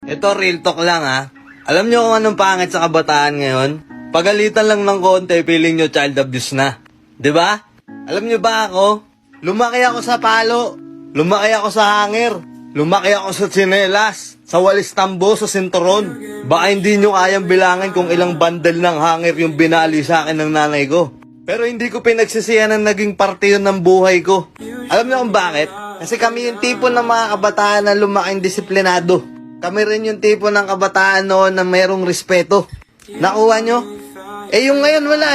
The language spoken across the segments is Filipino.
Ito, real talk lang ha. Alam nyo kung anong pangit sa kabataan ngayon? Pagalitan lang ng konti, feeling nyo child abuse na. 'Di ba? Alam nyo ba ako? Lumaki ako sa palo. Lumaki ako sa hangir. Lumaki ako sa tsinelas. Sa walis tambo, sa sinturon. Baka hindi nyo kayang bilangin kung ilang bandel ng hangir yung binali sa akin ng nanay ko. Pero hindi ko pinagsisihan na naging parte yun ng buhay ko. Alam nyo kung bakit? Kasi kami yung tipo ng mga kabataan na lumaking disiplinado. Kami rin yung tipo ng kabataan noon na mayroong respeto. Nakuha nyo? Yung ngayon wala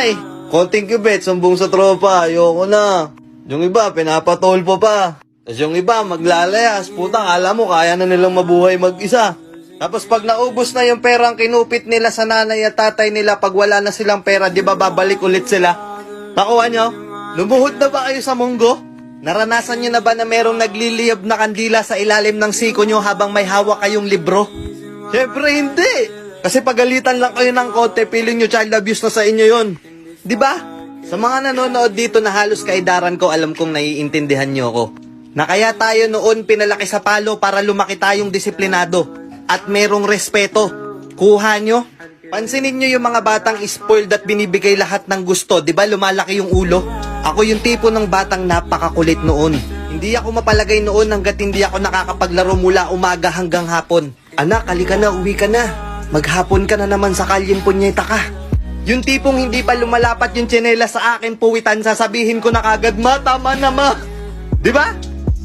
Konting kibet, sumbong sa tropa, ayoko na. Yung iba, pinapatolpo pa. Tapos yung iba, maglalayas. Puta, kala mo, kaya na nilang mabuhay mag-isa. Tapos pag naubos na yung perang kinupit nila sa nanay at tatay nila, pag wala na silang pera, di ba babalik ulit sila? Nakuha nyo? Lumuhod na ba kayo sa munggo? Naranasan nyo na ba na merong nagliliyab na kandila sa ilalim ng siko nyo habang may hawak kayong libro? Siyempre hindi! Kasi pagalitan lang kayo ng konti, feeling nyo child abuse na sa inyo yon. Di ba? Sa mga nanonood dito na halos kaidaran ko, alam kong naiintindihan nyo ako. Na kaya tayo noon pinalaki sa palo para lumaki tayong disiplinado at merong respeto. Kuha nyo? Pansinin nyo yung mga batang spoiled at binibigay lahat ng gusto. Di ba lumalaki yung ulo? Ako yung tipo ng batang napakakulit noon. Hindi ako mapalagay noon hanggat hindi ako nakakapaglaro mula umaga hanggang hapon. Anak, halika na, uwi ka na. Maghapon ka na naman sa kalyen, punyeta ka. Yung tipong hindi pa lumalapat yung tsinela sa akin puwitan, sasabihin ko na kagad, ma, tama na ma. Di ba?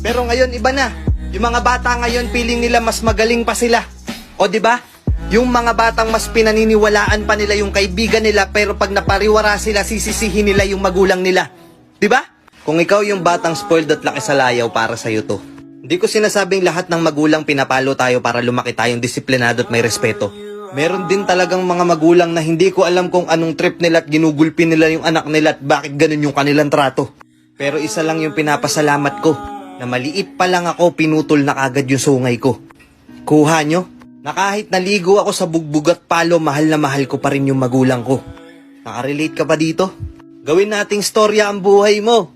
Pero ngayon iba na. Yung mga bata ngayon feeling nila mas magaling pa sila. O di ba? Yung mga batang mas pinaniniwalaan pa nila yung kaibigan nila, pero pag napariwara sila, sisisihin nila yung magulang nila. Diba? Kung ikaw yung batang spoiled at laki sa layaw, para sa'yo to. Hindi ko sinasabing lahat ng magulang pinapalo tayo para lumaki tayong disiplinado at may respeto. Meron din talagang mga magulang na hindi ko alam kung anong trip nila at ginugulpi nila yung anak nila at bakit ganun yung kanilang trato. Pero isa lang yung pinapasalamat ko, na maliit pa lang ako, pinutol na kagad yung sungay ko. Kuha nyo? Na kahit naligo ako sa bugbog at palo, mahal na mahal ko pa rin yung magulang ko. Nakarelate ka pa dito? Gawin nating storya ang buhay mo.